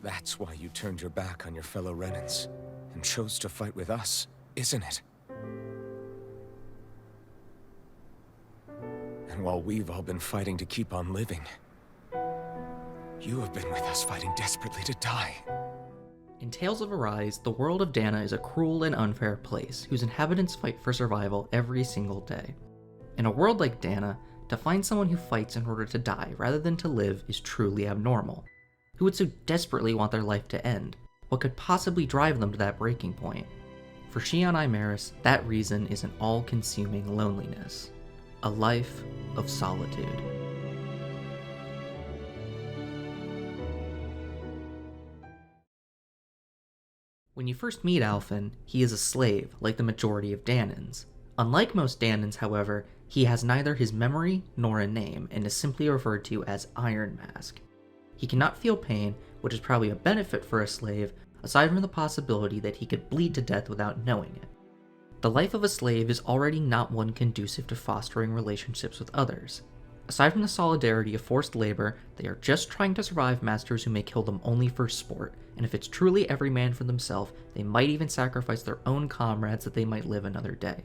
That's why you turned your back on your fellow Renans and chose to fight with us, isn't it? And while we've all been fighting to keep on living, you have been with us fighting desperately to die. In Tales of Arise, the world of Dana is a cruel and unfair place whose inhabitants fight for survival every single day. In a world like Dana, to find someone who fights in order to die rather than to live is truly abnormal. Who would so desperately want their life to end? What could possibly drive them to that breaking point? For Shionne Imaris, that reason is an all-consuming loneliness. A life of solitude. When you first meet Alphen, he is a slave, like the majority of Danans. Unlike most Danans, however, he has neither his memory nor a name, and is simply referred to as Iron Mask. He cannot feel pain, which is probably a benefit for a slave, aside from the possibility that he could bleed to death without knowing it. The life of a slave is already not one conducive to fostering relationships with others. Aside from the solidarity of forced labor, they are just trying to survive masters who may kill them only for sport, and if it's truly every man for themselves, they might even sacrifice their own comrades that they might live another day.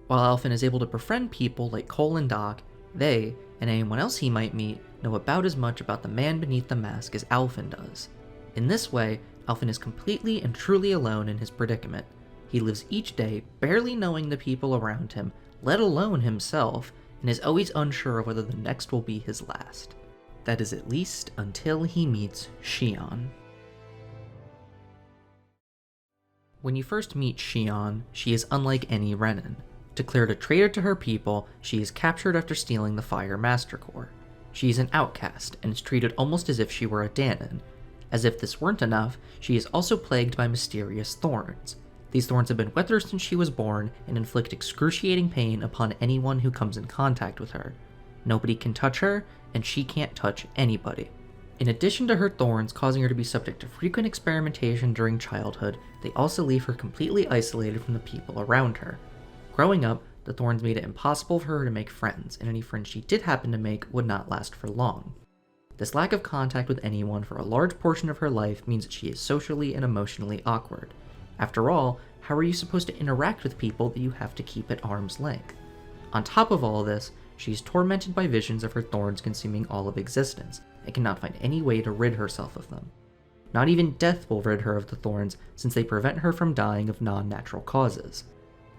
While Alphen is able to befriend people like Cole and Doc, they, and anyone else he might meet, know about as much about the man beneath the mask as Alphen does. In this way, Alphen is completely and truly alone in his predicament. He lives each day barely knowing the people around him, let alone himself, and is always unsure of whether the next will be his last. That is at least until he meets Shionne. When you first meet Shionne, she is unlike any Renan. Declared a traitor to her people, she is captured after stealing the Fire Master Core. She is an outcast, and is treated almost as if she were a Danan. As if this weren't enough, she is also plagued by mysterious thorns. These thorns have been with her since she was born, and inflict excruciating pain upon anyone who comes in contact with her. Nobody can touch her, and she can't touch anybody. In addition to her thorns causing her to be subject to frequent experimentation during childhood, they also leave her completely isolated from the people around her. Growing up, the thorns made it impossible for her to make friends, and any friends she did happen to make would not last for long. This lack of contact with anyone for a large portion of her life means that she is socially and emotionally awkward. After all, how are you supposed to interact with people that you have to keep at arm's length? On top of all this, she is tormented by visions of her thorns consuming all of existence, and cannot find any way to rid herself of them. Not even death will rid her of the thorns, since they prevent her from dying of non-natural causes.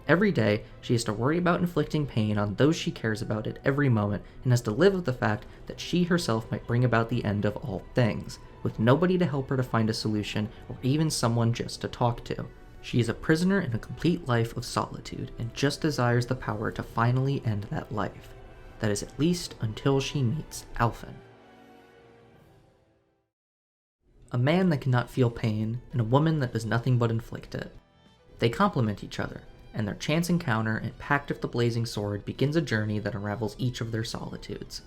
Every day, she has to worry about inflicting pain on those she cares about at every moment, and has to live with the fact that she herself might bring about the end of all things, with nobody to help her to find a solution, or even someone just to talk to. She is a prisoner in a complete life of solitude, and just desires the power to finally end that life. That is at least until she meets Alphen. A man that cannot feel pain, and a woman that does nothing but inflict it. They complement each other, and their chance encounter and pact of the blazing sword begins a journey that unravels each of their solitudes.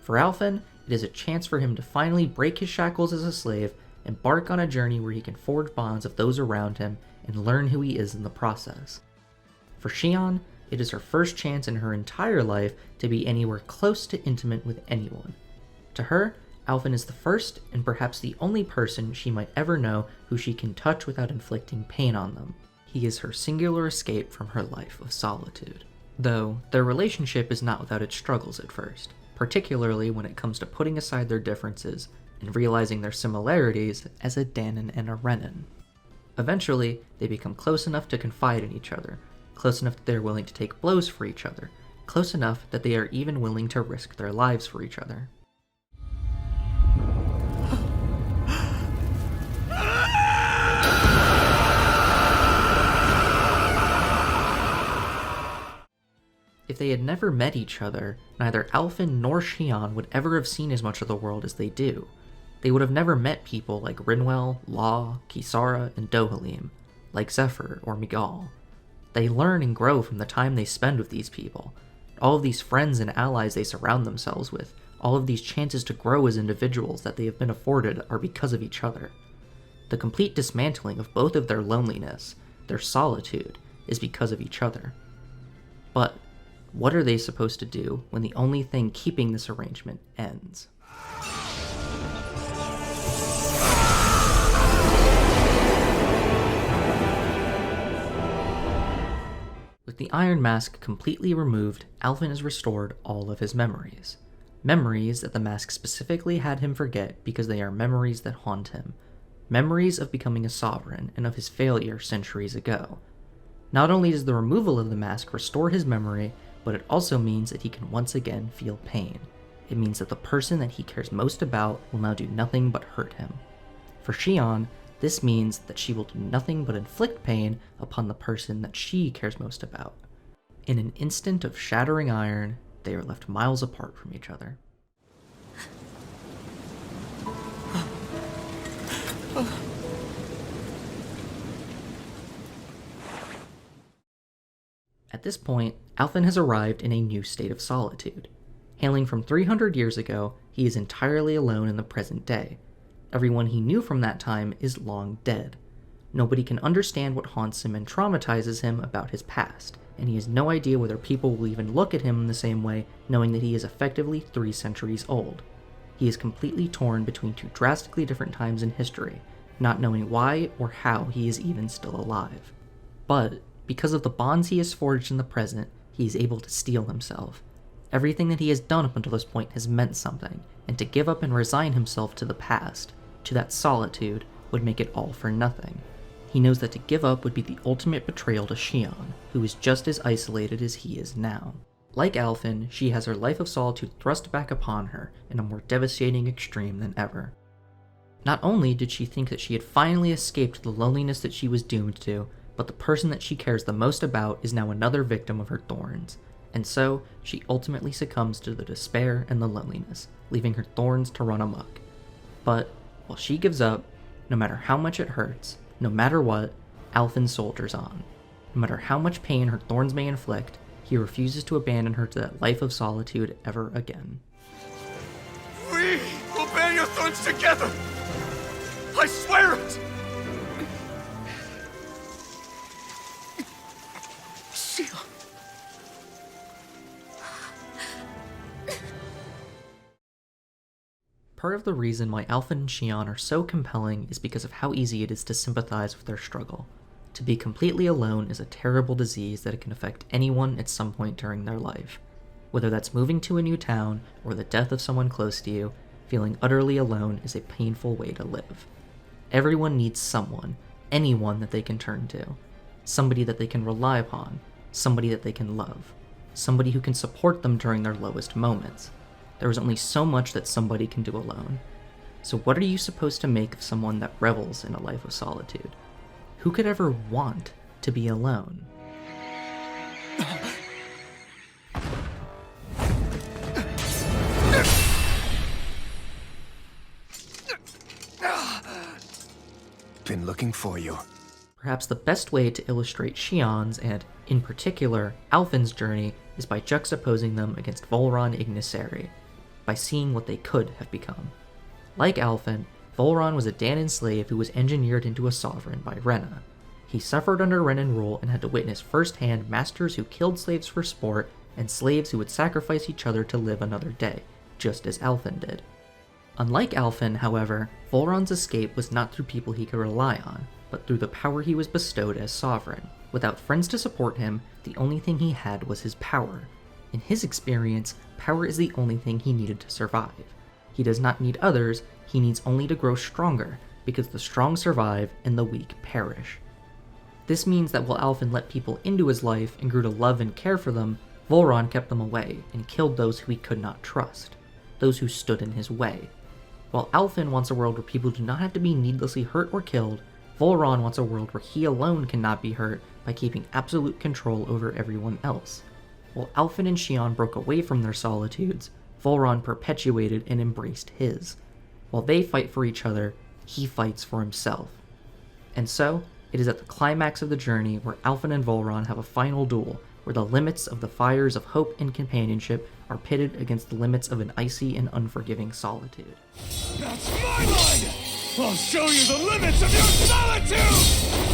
For Alphen, it is a chance for him to finally break his shackles as a slave, embark on a journey where he can forge bonds of those around him, and learn who he is in the process. For Shionne, it is her first chance in her entire life to be anywhere close to intimate with anyone. To her, Alphen is the first and perhaps the only person she might ever know who she can touch without inflicting pain on them. He is her singular escape from her life of solitude. Though, their relationship is not without its struggles at first, particularly when it comes to putting aside their differences and realizing their similarities as a Danan and a Renan. Eventually, they become close enough to confide in each other, close enough that they are willing to take blows for each other, close enough that they are even willing to risk their lives for each other. If they had never met each other, neither Alphen nor Shionne would ever have seen as much of the world as they do. They would have never met people like Rinwell, Law, Kisara, and Dohalim, like Zephyr or Miguel. They learn and grow from the time they spend with these people. All of these friends and allies they surround themselves with, all of these chances to grow as individuals that they have been afforded are because of each other. The complete dismantling of both of their loneliness, their solitude, is because of each other. But what are they supposed to do when the only thing keeping this arrangement ends? With the iron mask completely removed, Alphen is restored all of his memories. Memories that the mask specifically had him forget because they are memories that haunt him. Memories of becoming a sovereign and of his failure centuries ago. Not only does the removal of the mask restore his memory, but it also means that he can once again feel pain. It means that the person that he cares most about will now do nothing but hurt him. For Shionne, this means that she will do nothing but inflict pain upon the person that she cares most about. In an instant of shattering iron, they are left miles apart from each other. At this point, Alphen has arrived in a new state of solitude. Hailing from 300 years ago, he is entirely alone in the present day. Everyone he knew from that time is long dead. Nobody can understand what haunts him and traumatizes him about his past, and he has no idea whether people will even look at him in the same way, knowing that he is effectively 3 centuries old. He is completely torn between 2 drastically different times in history, not knowing why or how he is even still alive. But, because of the bonds he has forged in the present, he is able to steel himself. Everything that he has done up until this point has meant something, and to give up and resign himself to the past, to that solitude, would make it all for nothing. He knows that to give up would be the ultimate betrayal to Shionne, who is just as isolated as he is now. Like Alphen, she has her life of solitude thrust back upon her in a more devastating extreme than ever. Not only did she think that she had finally escaped the loneliness that she was doomed to, but the person that she cares the most about is now another victim of her thorns, and so she ultimately succumbs to the despair and the loneliness, leaving her thorns to run amok. But while she gives up, no matter how much it hurts, no matter what, Alphen soldiers on. No matter how much pain her thorns may inflict, he refuses to abandon her to that life of solitude ever again. We will bear your thorns together! I swear it! Shionne. Part of the reason why Alphen and Shionne are so compelling is because of how easy it is to sympathize with their struggle. To be completely alone is a terrible disease that can affect anyone at some point during their life. Whether that's moving to a new town or the death of someone close to you, feeling utterly alone is a painful way to live. Everyone needs someone, anyone that they can turn to. Somebody that they can rely upon, somebody that they can love, somebody who can support them during their lowest moments. There is only so much that somebody can do alone. So what are you supposed to make of someone that revels in a life of solitude? Who could ever want to be alone? Been looking for you. Perhaps the best way to illustrate Shionne's and, in particular, Alphen's journey is by juxtaposing them against Volron Ignisari, by seeing what they could have become. Like Alphen, Volron was a Danon slave who was engineered into a sovereign by Rena. He suffered under Renan rule and had to witness firsthand masters who killed slaves for sport and slaves who would sacrifice each other to live another day, just as Alphen did. Unlike Alphen, however, Volron's escape was not through people he could rely on, but through the power he was bestowed as sovereign. Without friends to support him, the only thing he had was his power. In his experience, power is the only thing he needed to survive. He does not need others, he needs only to grow stronger, because the strong survive and the weak perish. This means that while Alphen let people into his life and grew to love and care for them, Volron kept them away and killed those who he could not trust, those who stood in his way. While Alphen wants a world where people do not have to be needlessly hurt or killed, Volron wants a world where he alone cannot be hurt by keeping absolute control over everyone else. While Alphen and Shionne broke away from their solitudes, Volron perpetuated and embraced his. While they fight for each other, he fights for himself. And so, it is at the climax of the journey where Alphen and Volron have a final duel, where the limits of the fires of hope and companionship are pitted against the limits of an icy and unforgiving solitude. That's my line! I'll show you the limits of your solitude!